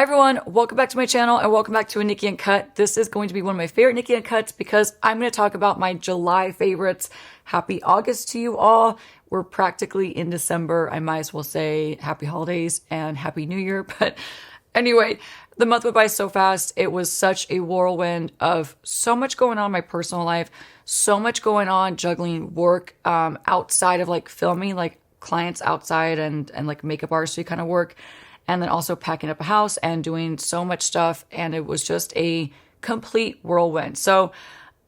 everyone, welcome back to my channel and welcome back to a Nikki Uncut. This is going to be one of my favorite Nikki Uncuts because I'm going to talk about my July favorites. Happy August to you all. We're practically in December. I might as well say happy holidays and happy new year. But anyway, the month went by so fast. It was such a whirlwind of so much going on in my personal life, so much going on juggling work outside of like filming, like clients outside and like makeup artistry kind of work. And then also packing up a house and doing so much stuff. And it was just a complete whirlwind. So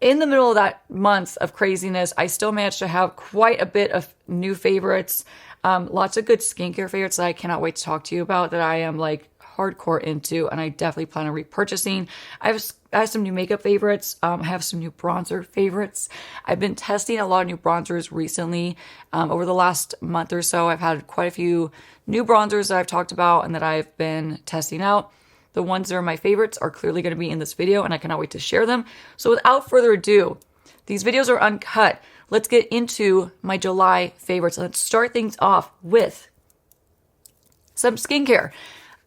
in the middle of that month of craziness, I still managed to have quite a bit of new favorites. Lots of good skincare favorites that I cannot wait to talk to you about that I am like hardcore into. And I definitely plan on repurchasing. I have some new makeup favorites. I have some new bronzer favorites. I've been testing a lot of new bronzers recently. Over the last month or so, I've had quite a few new bronzers that I've talked about and that I've been testing out. The ones that are my favorites are clearly going to be in this video and I cannot wait to share them. So without further ado, these videos are uncut. Let's get into my July favorites. Let's start things off with some skincare.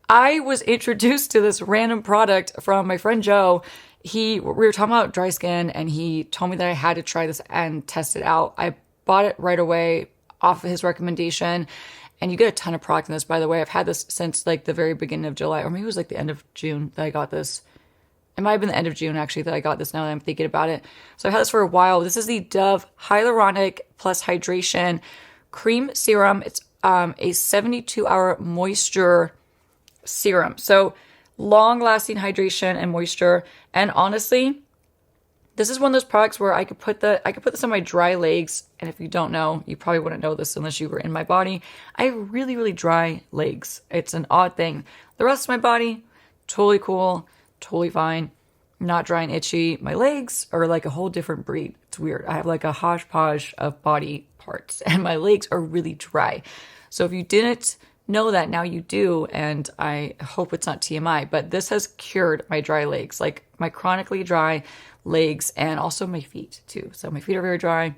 I was introduced to this random product from my friend Joe. We were talking about dry skin and he told me that I had to try this and test it out. I bought it right away off of his recommendation. And you get a ton of product in this, by the way. I've had this since like the very beginning of July, or maybe it was like the end of June that I got this. It might have been the end of June actually that I got this now that I'm thinking about it. So I've had this for a while. This is the Dove Hyaluronic Plus Hydration Cream Serum. It's a 72-hour moisture serum. So long-lasting hydration and moisture. And honestly, this is one of those products where I could put this on my dry legs. And if you don't know, you probably wouldn't know this unless you were in my body. I have really, really dry legs. It's an odd thing. The rest of my body, totally cool, totally fine. Not dry and itchy. My legs are like a whole different breed. It's weird. I have like a hodgepodge of body parts and my legs are really dry. So if you didn't know that, now you do. And I hope it's not TMI, but this has cured my dry legs, like my chronically dry legs and also my feet too. So my feet are very dry.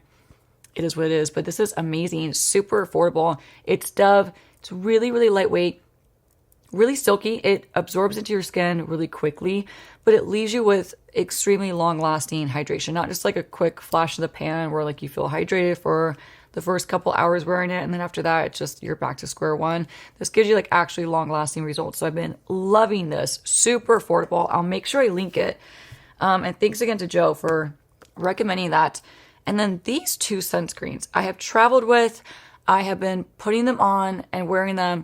It is what it is, but this is amazing. Super affordable. It's Dove. It's really, really lightweight, really silky. It absorbs into your skin really quickly, but it leaves you with extremely long lasting hydration. Not just like a quick flash in the pan where like you feel hydrated for the first couple hours wearing it. And then after that, it's just, you're back to square one. This gives you like actually long lasting results. So I've been loving this. Super affordable. I'll make sure I link it. And thanks again to Joe for recommending that. And then these two sunscreens I have traveled with. I have been putting them on and wearing them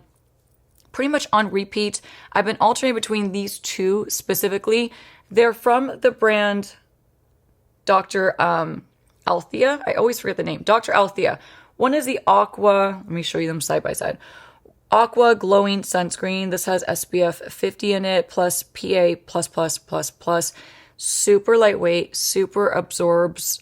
pretty much on repeat. I've been alternating between these two specifically. They're from the brand Dr. Althea. I always forget the name. Dr. Althea. One is the Aqua. Let me show you them side by side. Aqua Glowing Sunscreen. This has SPF 50 in it, plus PA+++++. Super lightweight, super absorbable,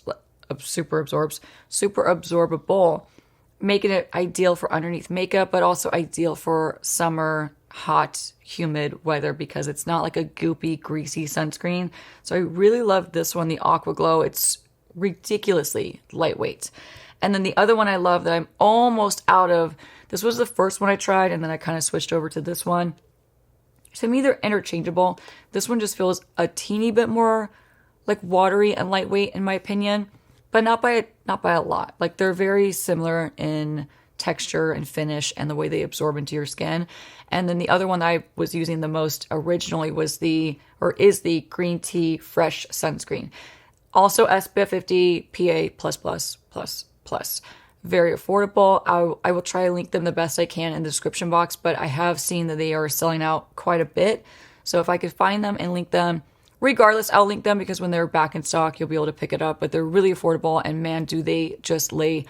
making it ideal for underneath makeup, but also ideal for summer, hot, humid weather because it's not like a goopy, greasy sunscreen. So I really love this one, the Aqua Glow. It's ridiculously lightweight. And then the other one I love that I'm almost out of, this was the first one I tried, and then I kind of switched over to this one. To me, they're interchangeable. This one just feels a teeny bit more like watery and lightweight in my opinion, but not by a lot. Like they're very similar in texture and finish and the way they absorb into your skin. And then the other one I was using the most originally is the Green Tea Fresh Sunscreen. Also SPF 50 PA++++. Very affordable. I will try to link them the best I can in the description box, but I have seen that they are selling out quite a bit. So if I could find them and link them, regardless, I'll link them because when they're back in stock, you'll be able to pick it up. But they're really affordable, and man, do they just lay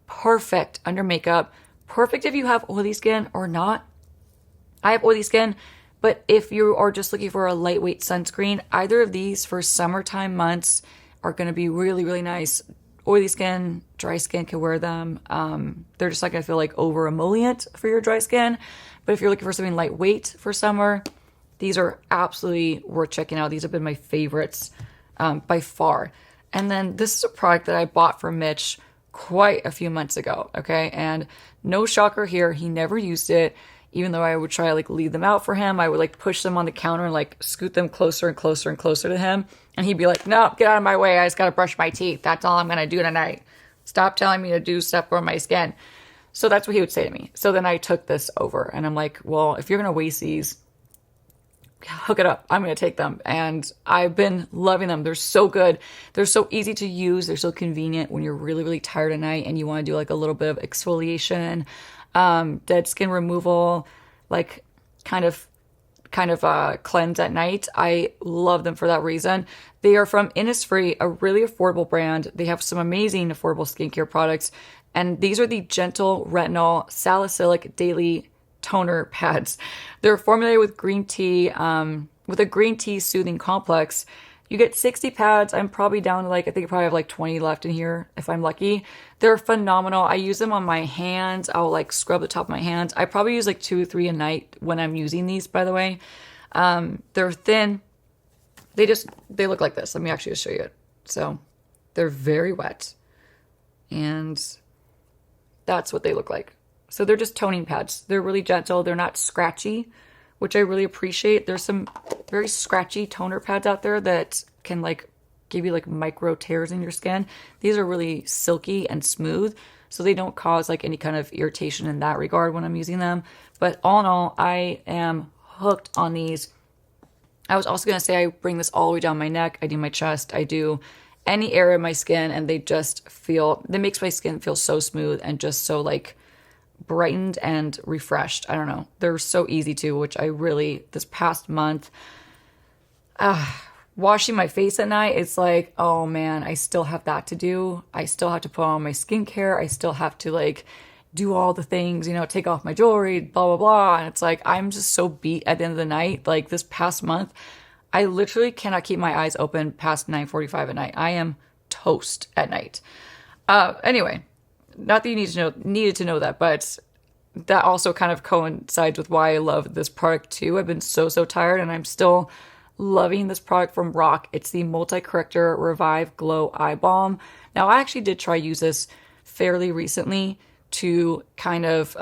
perfect under makeup. Perfect if you have oily skin or not. I have oily skin, but if you are just looking for a lightweight sunscreen, either of these for summertime months are going to be really, really nice. Oily skin, dry skin can wear them. They're just not going to feel like over emollient for your dry skin. But if you're looking for something lightweight for summer, these are absolutely worth checking out. These have been my favorites by far. And then this is a product that I bought for Mitch quite a few months ago, okay? And no shocker here, he never used it. Even though I would try to like leave them out for him, I would like push them on the counter and like scoot them closer and closer and closer to him. And he'd be like, no, get out of my way. I just got to brush my teeth. That's all I'm going to do tonight. Stop telling me to do stuff on my skin. So that's what he would say to me. So then I took this over and I'm like, well, if you're going to waste these, hook it up. I'm going to take them. And I've been loving them. They're so good. They're so easy to use. They're so convenient when you're really, really tired at night and you want to do like a little bit of exfoliation, dead skin removal, like kind of cleanse at night. I love them for that reason. They are from Innisfree, a really affordable brand. They have some amazing affordable skincare products. And these are the Gentle Retinol Salicylic Daily Toner Pads. They're formulated with green tea, with a green tea soothing complex. You get 60 pads. I'm probably down to like, I think I probably have like 20 left in here if I'm lucky. They're phenomenal. I use them on my hands. I'll like scrub the top of my hands. I probably use like 2 or 3 a night when I'm using these, by the way. They're thin. They look like this. Let me actually just show you it. So they're very wet. And that's what they look like. So they're just toning pads. They're really gentle. They're not scratchy, which I really appreciate. There's some very scratchy toner pads out there that can like give you like micro tears in your skin. These are really silky and smooth, so they don't cause like any kind of irritation in that regard when I'm using them. But all in all, I am hooked on these. I was also going to say I bring this all the way down my neck. I do my chest. I do any area of my skin, and they makes my skin feel so smooth and just so like brightened and refreshed. I don't know. They're so easy to, which I really, this past month, washing my face at night, it's like, oh man, I still have that to do. I still have to put on my skincare. I still have to like do all the things, take off my jewelry, blah, blah, blah. And it's like, I'm just so beat at the end of the night. Like this past month, I literally cannot keep my eyes open past 9:45 at night. I am toast at night. Anyway, not that you needed to know that, but that also kind of coincides with why I love this product too. I've been so tired and I'm still loving this product from Rock. It's the Multi-Corrector Revive Glow Eye Balm. Now, I actually did try use this fairly recently to kind of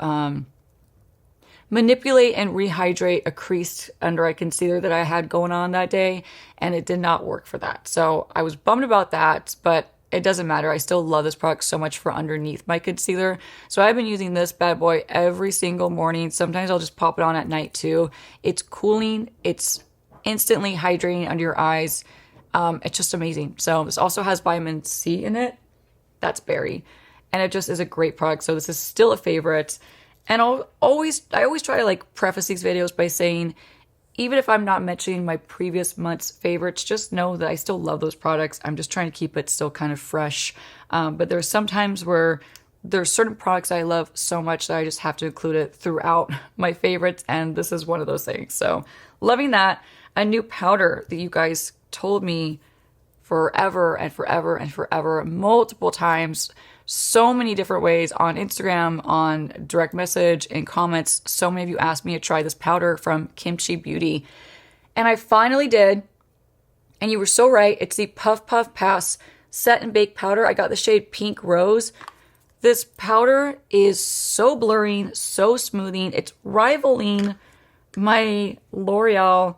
manipulate and rehydrate a creased under eye concealer that I had going on that day, and it did not work for that. So I was bummed about that, but it doesn't matter. I still love this product so much for underneath my concealer. So I've been using this bad boy every single morning. Sometimes I'll just pop it on at night too. It's cooling. It's instantly hydrating under your eyes. It's just amazing. So this also has vitamin C in it. That's berry. And it just is a great product. So this is still a favorite. And I always try to like preface these videos by saying, even if I'm not mentioning my previous month's favorites, just know that I still love those products. I'm just trying to keep it still kind of fresh. But there's some times where there's certain products I love so much that I just have to include it throughout my favorites. And this is one of those things. So loving that. A new powder that you guys told me forever and forever and forever, multiple times, so many different ways on Instagram, on direct message, in comments. So many of you asked me to try this powder from Kimchi Beauty. And I finally did. And you were so right. It's the Puff Puff Pass Set and Bake Powder. I got the shade Pink Rose. This powder is so blurring, so smoothing. It's rivaling my L'Oreal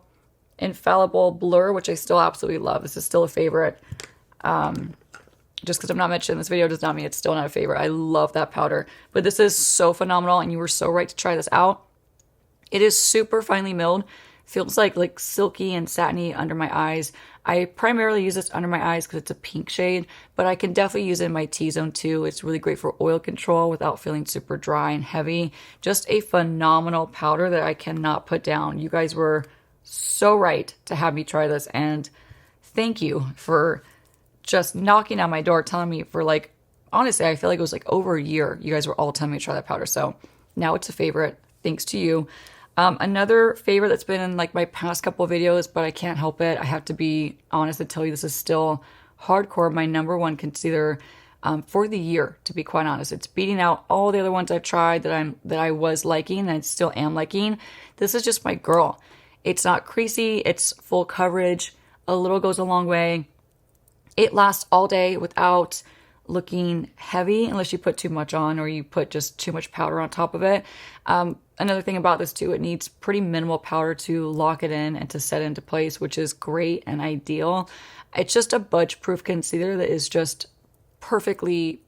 Infallible Blur, which I still absolutely love. This is still a favorite. Just because I'm not mentioning this video does not mean it's still not a favorite. I love that powder. But this is so phenomenal, and you were so right to try this out. It is super finely milled. Feels like silky and satiny under my eyes. I primarily use this under my eyes because it's a pink shade, but I can definitely use it in my T-zone too. It's really great for oil control without feeling super dry and heavy. Just a phenomenal powder that I cannot put down. You guys were so right to have me try this, and thank you for just knocking on my door telling me for like, honestly, I feel like it was like over a year you guys were all telling me to try that powder. So now it's a favorite thanks to you. Another favorite that's been in like my past couple of videos, but I can't help it, I have to be honest and tell you this is still hardcore my number one concealer for the year, to be quite honest. It's beating out all the other ones I've tried that I was liking and I still am liking. This is just my girl. It's not creasy, it's full coverage, a little goes a long way. It lasts all day without looking heavy unless you put too much on or you put just too much powder on top of it. Another thing about this too, it needs pretty minimal powder to lock it in and to set it into place, which is great and ideal. It's just a budge proof concealer that is just perfectly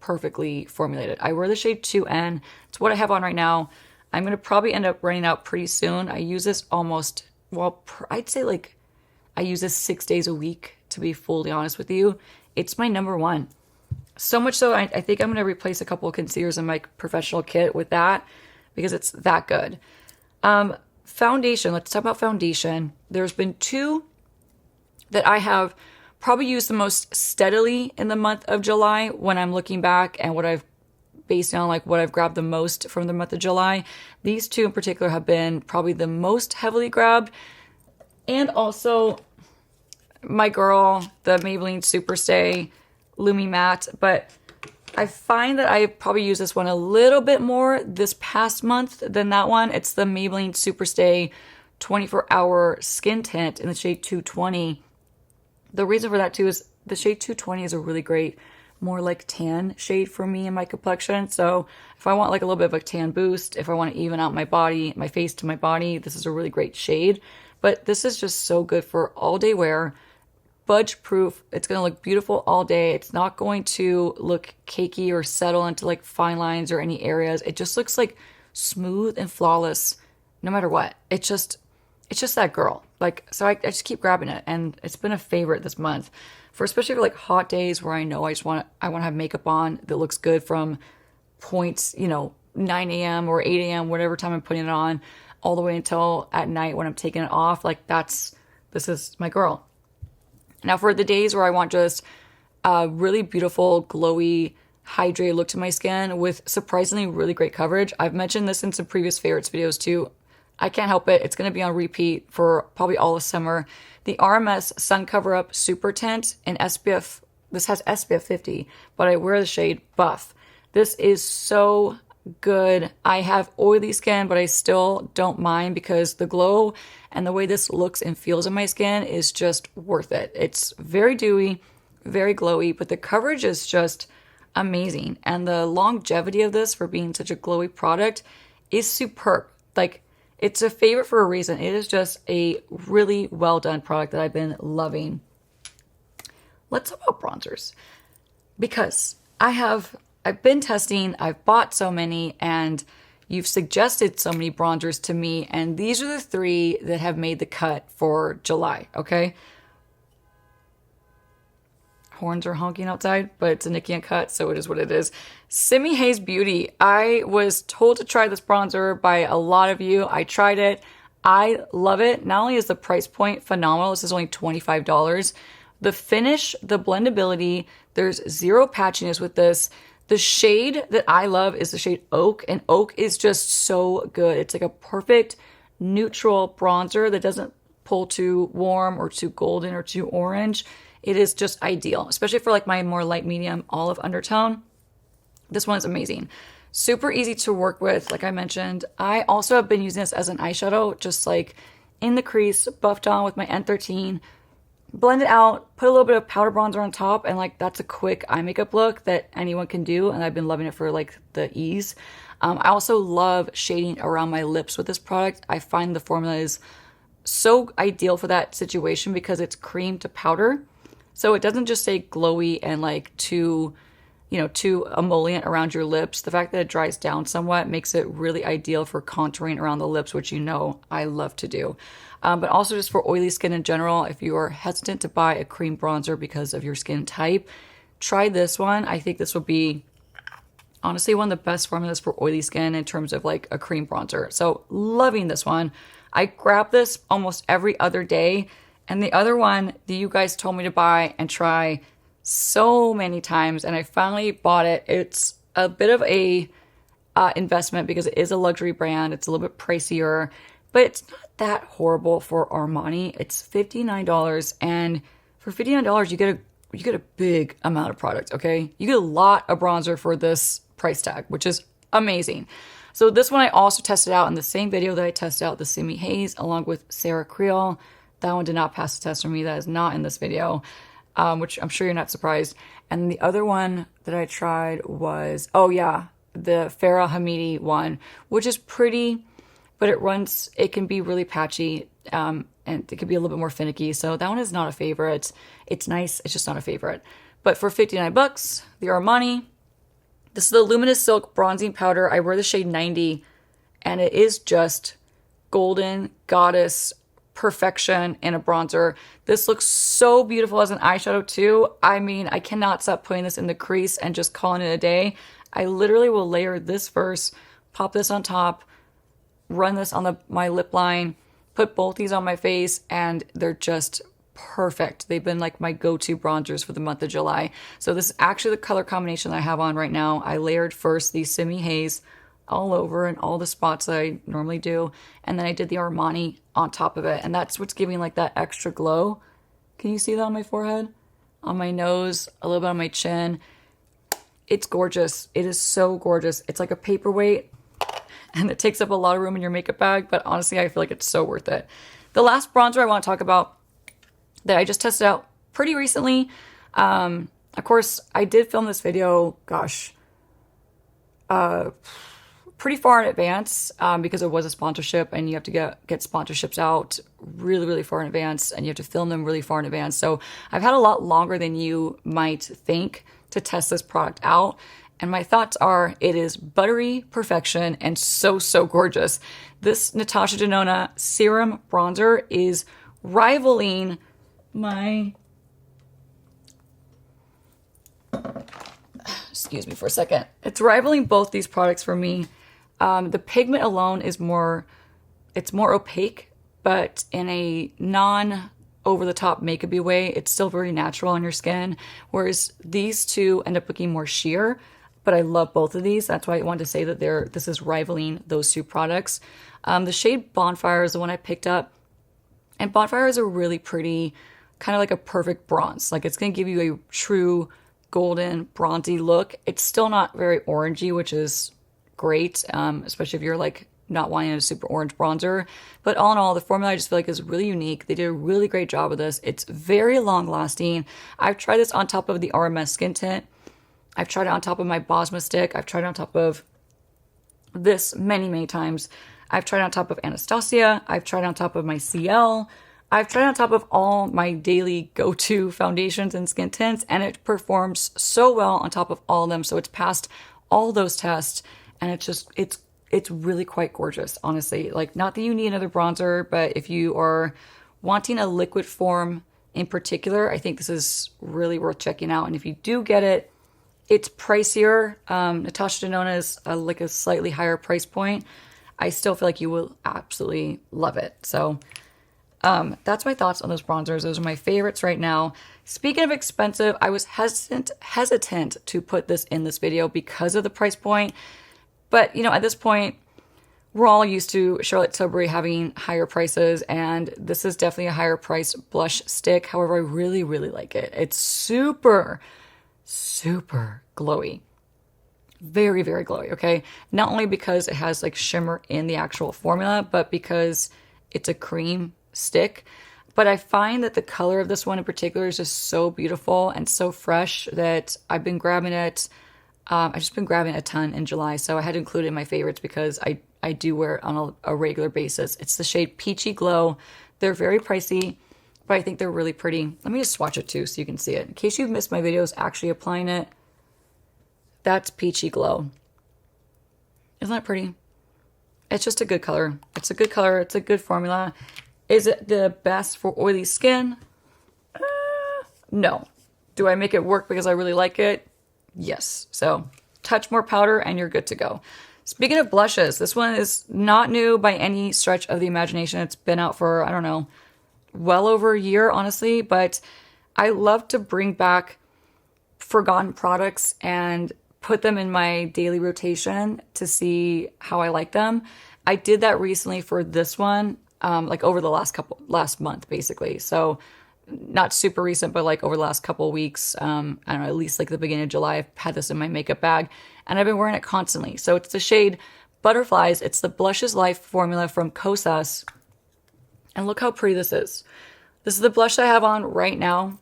formulated. I wear the shade 2N. It's what I have on right now. I'm going to probably end up running out pretty soon. I use this almost, well, I'd say like I use this 6 days a week, to be fully honest with you. It's my number one. So much so, I think I'm going to replace a couple of concealers in my professional kit with that because it's that good. Foundation, let's talk about foundation. There's been two that I have probably used the most steadily in the month of July when I'm looking back and what I've based on like what I've grabbed the most from the month of July. These two in particular have been probably the most heavily grabbed. And also my girl, the Maybelline Superstay Lumi Matte. But I find that I probably use this one a little bit more this past month than that one. It's the Maybelline Superstay 24-Hour Skin Tint in the shade 220. The reason for that too is the shade 220 is a really great, more like tan shade for me in my complexion. So if I want like a little bit of a tan boost, if I want to even out my body, my face to my body, this is a really great shade. But this is just so good for all day wear, budge proof. It's going to look beautiful all day. It's not going to look cakey or settle into like fine lines or any areas. It just looks like smooth and flawless no matter what. It's just that girl. Like, so I just keep grabbing it, and it's been a favorite this month for especially for like hot days where I know I want to have makeup on that looks good from points, 9 a.m. or 8 a.m., whatever time I'm putting it on, all the way until at night when I'm taking it off. Like this is my girl. Now for the days where I want just a really beautiful, glowy, hydrated look to my skin with surprisingly really great coverage. I've mentioned this in some previous favorites videos too. I can't help it. It's going to be on repeat for probably all of summer. The RMS Sun Cover Up Super Tint in SPF. This has SPF 50, but I wear the shade Buff. This is so good. I have oily skin, but I still don't mind because the glow and the way this looks and feels in my skin is just worth it. It's very dewy, very glowy, but the coverage is just amazing. And the longevity of this for being such a glowy product is superb. Like, it's a favorite for a reason. It is just a really well done product that I've been loving. Let's talk about bronzers because I've been testing, I've bought so many, and you've suggested so many bronzers to me, and these are the three that have made the cut for July, okay? Horns are honking outside, but it's a Nikki Uncut, so it is what it is. Simi Haze Beauty. I was told to try this bronzer by a lot of you. I tried it. I love it. Not only is the price point phenomenal, this is only $25. The finish, the blendability, there's zero patchiness with this. The shade that I love is the shade Oak, and Oak is just so good. It's like a perfect neutral bronzer that doesn't pull too warm or too golden or too orange. It is just ideal, especially for like my more light medium olive undertone. This one is amazing. Super easy to work with, like I mentioned. I also have been using this as an eyeshadow, just like in the crease, buffed on with my N13. Blend it out, put a little bit of powder bronzer on top, and like that's a quick eye makeup look that anyone can do, and I've been loving it for like the ease. I also love shading around my lips with this product. I find the formula is so ideal for that situation because it's cream to powder. So it doesn't just stay glowy and like too emollient around your lips. The fact that it dries down somewhat makes it really ideal for contouring around the lips, which I love to do. But also just for oily skin in general, if you are hesitant to buy a cream bronzer because of your skin type, try this one. I think this will be honestly one of the best formulas for oily skin in terms of like a cream bronzer. So loving this one. I grab this almost every other day. And the other one that you guys told me to buy and try so many times, and I finally bought it. It's a bit of a investment because it is a luxury brand. It's a little bit pricier, but it's not that horrible for Armani. It's $59, and for $59 you get a big amount of product, okay? You get a lot of bronzer for this price tag, which is amazing. So this one I also tested out in the same video that I tested out the Simi Haze along with Sarah Creole. That one did not pass the test for me. That is not in this video. which I'm sure you're not surprised. And the other one that I tried was, oh yeah, the Farrah Hamidi one, which is pretty, but it can be really patchy, and it can be a little bit more finicky. So that one is not a favorite. It's nice, it's just not a favorite. But for 59 bucks, the Armani, this is the Luminous Silk Bronzing Powder. I wear the shade 90, and it is just golden goddess perfection in a bronzer. This looks so beautiful as an eyeshadow too. I mean, I cannot stop putting this in the crease and just calling it a day. I literally will layer this first, pop this on top, run this on my lip line, put both these on my face, and they're just perfect. They've been like my go-to bronzers for the month of July. So this is actually the color combination that I have on right now. I layered first the Simi Haze all over in all the spots that I normally do, and then I did the Armani on top of it, and that's what's giving like that extra glow. Can you see that on my forehead, on my nose, a little bit on my chin? It's gorgeous. It is so gorgeous. It's like a paperweight, and it takes up a lot of room in your makeup bag, but honestly, I feel like it's so worth it. The last bronzer I want to talk about that I just tested out pretty recently. Of course, I did film this video, gosh, pretty far in advance, because it was a sponsorship, and you have to get sponsorships out really, really far in advance, and you have to film them really far in advance. So I've had a lot longer than you might think to test this product out. And my thoughts are, it is buttery perfection and so, so gorgeous. This Natasha Denona Serum Bronzer is rivaling my, excuse me for a second. It's rivaling both these products for me. The pigment alone is it's more opaque, but in a non-over-the-top makeup-y way, it's still very natural on your skin, whereas these two end up looking more sheer. But I love both of these. That's why I wanted to say that this is rivaling those two products. The shade Bonfire is the one I picked up. And Bonfire is a really pretty, kind of like a perfect bronze. Like, it's going to give you a true golden bronzy look. It's still not very orangey, which is great, especially if you're like not wanting a super orange bronzer. But all in all, the formula I just feel like is really unique. They did a really great job with this. It's very long lasting. I've tried this on top of the RMS Skin Tint. I've tried it on top of my Bosma stick. I've tried it on top of this many, many times. I've tried it on top of Anastasia. I've tried it on top of my CL. I've tried it on top of all my daily go-to foundations and skin tints, and it performs so well on top of all of them. So it's passed all those tests, and it's really quite gorgeous, honestly. Like, not that you need another bronzer, but if you are wanting a liquid form in particular, I think this is really worth checking out. And if you do get it, it's pricier. Natasha Denona is like a slightly higher price point. I still feel like you will absolutely love it. So that's my thoughts on those bronzers. Those are my favorites right now. Speaking of expensive, I was hesitant to put this in this video because of the price point. But, you know, at this point, we're all used to Charlotte Tilbury having higher prices, and this is definitely a higher price blush stick. However, I really, really like it. It's super glowy. Very, very glowy, okay? Not only because it has like shimmer in the actual formula, but because it's a cream stick. But I find that the color of this one in particular is just so beautiful and so fresh that I've been grabbing it. I've just been grabbing a ton in July, so I had to include it in my favorites because I do wear it on a regular basis. It's the shade Peachy Glow. They're very pricey, but I think they're really pretty. Let me just swatch it too so you can see it. In case you've missed my videos actually applying it, that's Peachy Glow. Isn't that pretty? It's just a good color. It's a good color. It's a good formula. Is it the best for oily skin? No. Do I make it work because I really like it? Yes. So touch more powder and you're good to go. Speaking of blushes, this one is not new by any stretch of the imagination. It's been out for, I don't know, well over a year, honestly, but I love to bring back forgotten products and put them in my daily rotation to see how I like them. I did that recently for this one, like over the last month, basically. So not super recent, but like over the last couple of weeks, I don't know, at least like the beginning of July, I've had this in my makeup bag and I've been wearing it constantly. So it's the shade Butterflies. It's the Blushes Life formula from Kosas. And look how pretty this is. This is the blush I have on right now.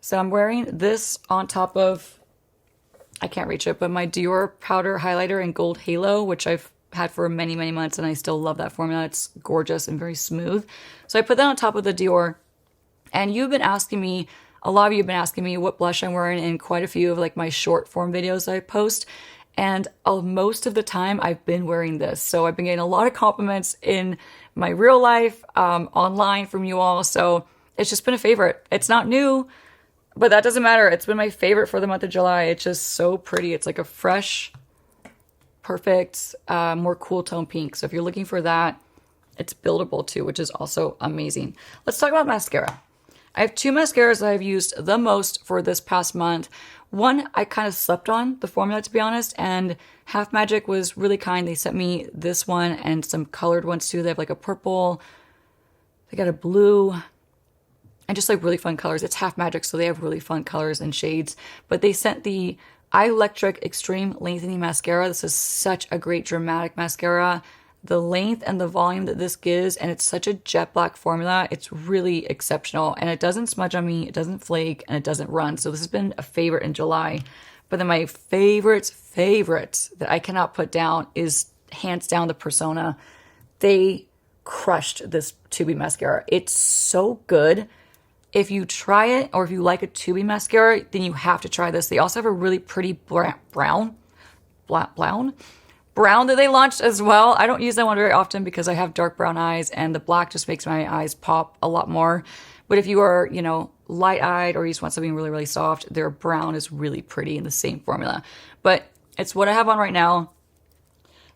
So I'm wearing this on top of, I can't reach it, but my Dior powder highlighter in Gold Halo, which I've had for many, many months, and I still love that formula. It's gorgeous and very smooth. So I put that on top of the Dior. And you've been asking me, a lot of you have been asking me what blush I'm wearing in quite a few of like my short form videos I post. And most of the time I've been wearing this. So I've been getting a lot of compliments in my real life, online from you all. So it's just been a favorite. It's not new, but that doesn't matter. It's been my favorite for the month of July. It's just so pretty. It's like a fresh, perfect, more cool tone pink. So if you're looking for that, it's buildable too, which is also amazing. Let's talk about mascara. I have two mascaras that I've used the most for this past month. One, I kind of slept on the formula, to be honest, and Half Magic was really kind. They sent me this one and some colored ones too. They have like a purple, they got a blue, and just like really fun colors. It's Half Magic, so they have really fun colors and shades. But they sent the Eye Electric Extreme Lengthening Mascara. This is such a great dramatic mascara. The length and the volume that this gives, and it's such a jet black formula, it's really exceptional. And it doesn't smudge on me, it doesn't flake, and it doesn't run. So this has been a favorite in July. But then my favorites that I cannot put down is hands down the Persona. They crushed this Tubey mascara. It's so good. If you try it, or if you like a Tubey mascara, then you have to try this. They also have a really pretty brown that they launched as well. I don't use that one very often because I have dark brown eyes and the black just makes my eyes pop a lot more. But if you are, you know, light-eyed or you just want something really, really soft, their brown is really pretty in the same formula. But it's what I have on right now.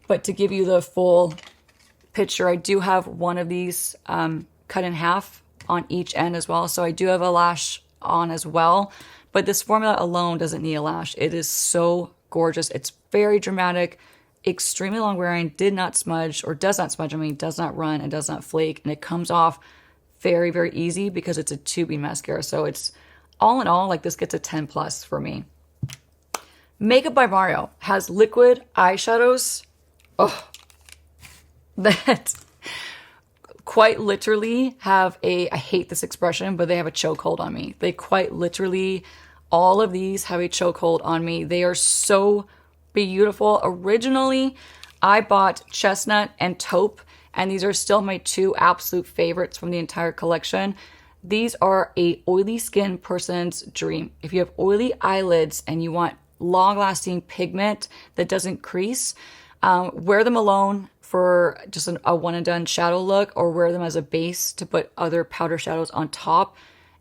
But to give you the full picture, I do have one of these cut in half on each end as well. So I do have a lash on as well. But this formula alone doesn't need a lash. It is so gorgeous. It's very dramatic, extremely long wearing, did not smudge, or does not smudge, does not run and does not flake. And it comes off very, very easy because it's a Tubey mascara. So it's all in all, like this gets a 10 plus for me. Makeup by Mario has liquid eyeshadows. Oh, that quite literally have I hate this expression, but they have a chokehold on me. They quite literally, all of these have a chokehold on me. They are so beautiful. Originally, I bought Chestnut and Taupe, and these are still my two absolute favorites from the entire collection. These are a oily skin person's dream. If you have oily eyelids and you want long-lasting pigment that doesn't crease, wear them alone for just a one-and-done shadow look, or wear them as a base to put other powder shadows on top.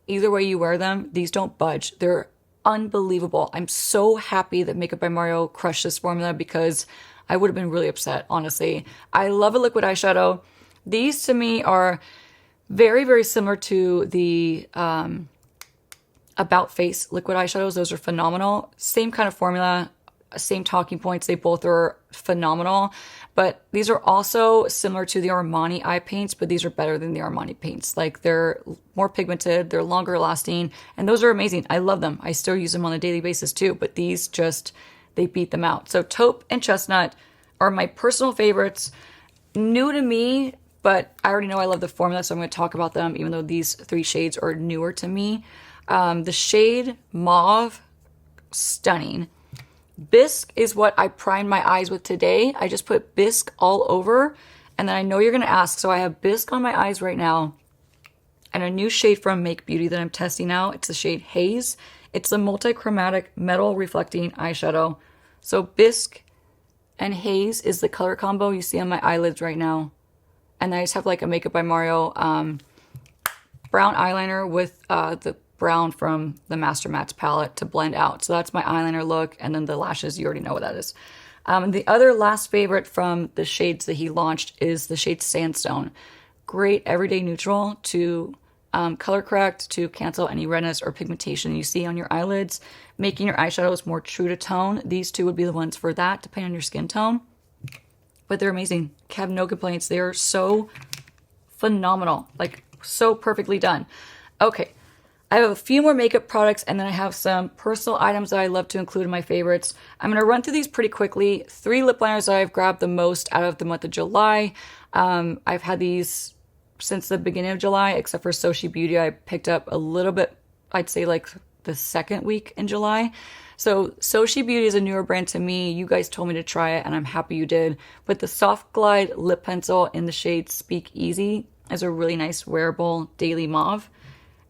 Either way you wear them, these don't budge. They're unbelievable. I'm so happy that Makeup by Mario crushed this formula because I would have been really upset, honestly. I love a liquid eyeshadow. These to me are very, very similar to the About Face liquid eyeshadows. Those are phenomenal. Same kind of formula, same talking points. They both are phenomenal. But these are also similar to the Armani eye paints, but these are better than the Armani paints. Like, they're more pigmented, they're longer lasting, and those are amazing. I love them. I still use them on a daily basis too, but these just, they beat them out. So Taupe and Chestnut are my personal favorites. New to me, but I already know I love the formula, so I'm going to talk about them, even though these three shades are newer to me. The shade Mauve, stunning. Bisque is what I primed my eyes with today. I just put Bisque all over, and then I know you're going to ask, so I have Bisque on my eyes right now, and a new shade from Make Beauty that I'm testing out. It's the shade Haze. It's a multichromatic metal reflecting eyeshadow. So Bisque and Haze is the color combo you see on my eyelids right now. And I just have like a Makeup by Mario brown eyeliner with the brown from the Master Mattes palette to blend out. So that's my eyeliner look. And then the lashes, you already know what that is. The other last favorite from the shades that he launched is the shade Sandstone. Great everyday neutral to color correct, to cancel any redness or pigmentation you see on your eyelids, making your eyeshadows more true to tone. These two would be the ones for that, depending on your skin tone. But they're amazing. Have no complaints. They are so phenomenal. Like, so perfectly done. Okay. I have a few more makeup products, and then I have some personal items that I love to include in my favorites. I'm going to run through these pretty quickly. 3 lip liners that I've grabbed the most out of the month of July. I've had these since the beginning of July, except for Xoxo Beauty. I picked up a little bit, I'd say like the second week in July. So Xoxo Beauty is a newer brand to me. You guys told me to try it and I'm happy you did. But the Soft Glide lip pencil in the shade Speak Easy is a really nice wearable daily mauve.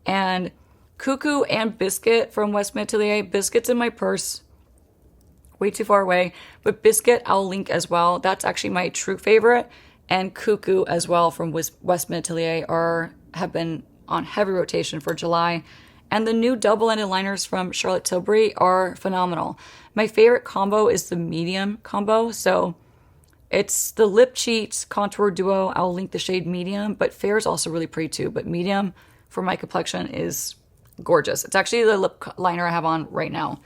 And Cuckoo and Biscuit from Westman Atelier. Biscuit's in my purse, way too far away. But Biscuit I'll link as well. That's actually my true favorite. And Cuckoo as well from Westman Atelier have been on heavy rotation for July. And the new double-ended liners from Charlotte Tilbury are phenomenal. My favorite combo is the medium combo. So it's the Lip Cheat Contour Duo. I'll link the shade medium, but fair is also really pretty too. But medium for my complexion is gorgeous. It's actually the lip liner I have on right now.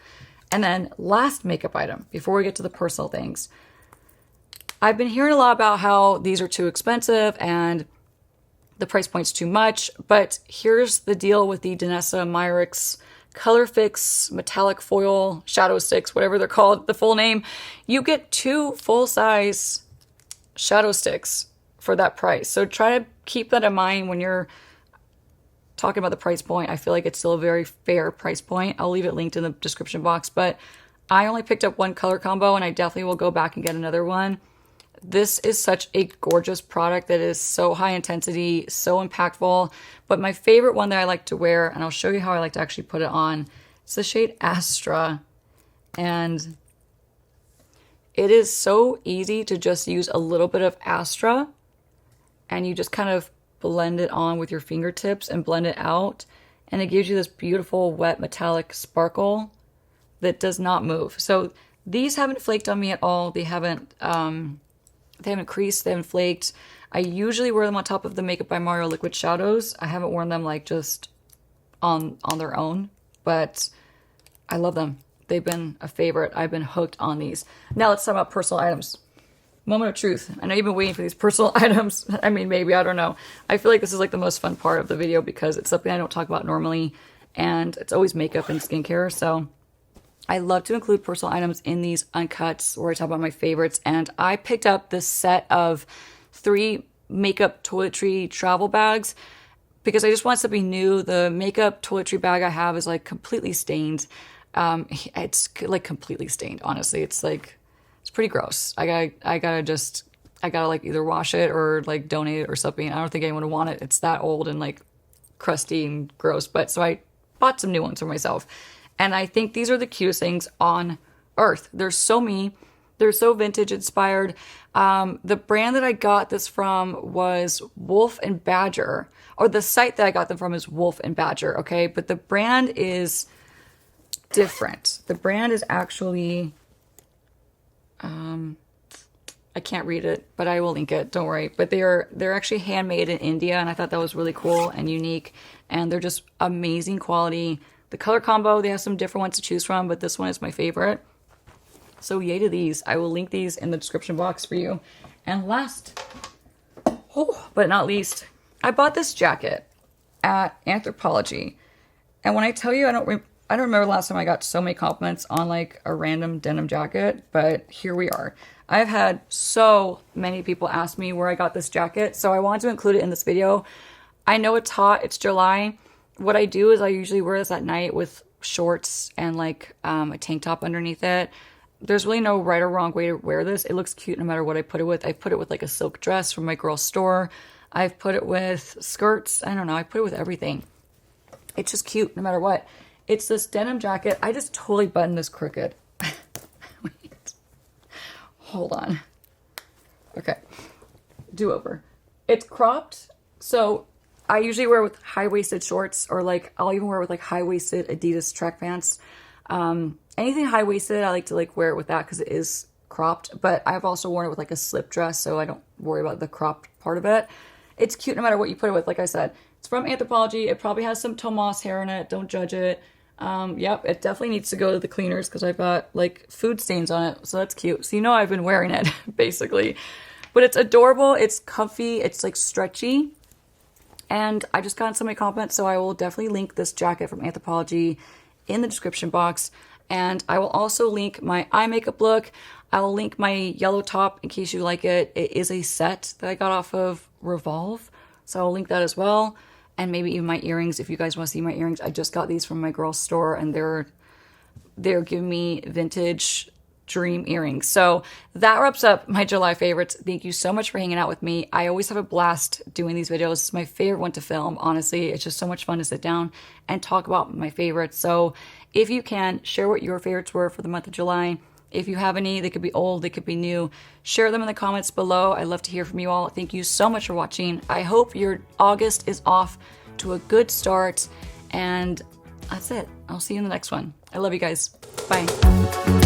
And then last makeup item, before we get to the personal things. I've been hearing a lot about how these are too expensive and the price point's too much, but here's the deal with the Danessa Myricks Color Fix Metallic Foil Shadow Sticks, whatever they're called, the full name. You get 2 full-size shadow sticks for that price. So try to keep that in mind when you're talking about the price point. I feel like it's still a very fair price point. I'll leave it linked in the description box, but I only picked up 1 color combo and I definitely will go back and get another one. This is such a gorgeous product that is so high intensity, so impactful. But my favorite one that I like to wear, and I'll show you how I like to actually put it on, it's the shade Astra. And it is so easy to just use a little bit of Astra and you just kind of blend it on with your fingertips and blend it out. And it gives you this beautiful wet metallic sparkle that does not move. So these haven't flaked on me at all. They haven't creased, they haven't flaked. I usually wear them on top of the Makeup by Mario liquid shadows. I haven't worn them like just on their own, but I love them. They've been a favorite. I've been hooked on these. Now let's talk about personal items. Moment of truth. I know you've been waiting for these personal items. I mean, maybe, I don't know. I feel like this is like the most fun part of the video because it's something I don't talk about normally and it's always makeup and skincare. So I love to include personal items in these uncuts where I talk about my favorites. And I picked up this set of 3 makeup toiletry travel bags because I just want something new. The makeup toiletry bag I have is like completely stained. It's like completely stained, honestly. It's like, it's pretty gross. I gotta like either wash it or like donate it or something. I don't think anyone would want it. It's that old and like crusty and gross. But so I bought some new ones for myself. And I think these are the cutest things on earth. They're so me. They're so vintage inspired. The brand that I got this from was Wolf and Badger, or the site that I got them from is Wolf and Badger. Okay. But the brand is different. The brand is actually, I can't read it, but I will link it. Don't worry. But they're actually handmade in India. And I thought that was really cool and unique. And they're just amazing quality. The color combo, they have some different ones to choose from, but this one is my favorite. So yay to these. I will link these in the description box for you. And last, but not least, I bought this jacket at Anthropologie. And when I tell you, I don't remember last time I got so many compliments on like a random denim jacket, but here we are. I've had so many people ask me where I got this jacket, so I wanted to include it in this video. I know it's hot, it's July. What I do is I usually wear this at night with shorts and like a tank top underneath it. There's really no right or wrong way to wear this. It looks cute no matter what I put it with. I put it with like a silk dress from my girl's store. I've put it with skirts. I don't know. I put it with everything. It's just cute no matter what. It's this denim jacket. I just totally buttoned this crooked. Wait. Hold on. Okay. Do over. It's cropped. So I usually wear it with high-waisted shorts, or like I'll even wear it with like high-waisted Adidas track pants. Anything high-waisted, I like to like wear it with that because it is cropped. But I've also worn it with like a slip dress, so I don't worry about the cropped part of it. It's cute no matter what you put it with. Like I said, it's from Anthropologie. It probably has some Tomas hair in it. Don't judge it. Yep, it definitely needs to go to the cleaners because I've got like food stains on it. So that's cute. So you know I've been wearing it basically. But it's adorable. It's comfy. It's like stretchy. And I just got so many compliments, so I will definitely link this jacket from Anthropologie in the description box. And I will also link my eye makeup look. I will link my yellow top in case you like it. It is a set that I got off of Revolve, so I'll link that as well. and maybe even my earrings. If you guys want to see my earrings, I just got these from my girl's store, and they're giving me vintage dream earrings. So that wraps up my July favorites. Thank you so much for hanging out with me. I always have a blast doing these videos. It's my favorite one to film, honestly. It's just so much fun to sit down and talk about my favorites. So if you can, share what your favorites were for the month of July. If you have any, they could be old, they could be new. Share them in the comments below. I love to hear from you all. Thank you so much for watching. I hope your August is off to a good start. And that's it. I'll see you in the next one. I love you guys. Bye.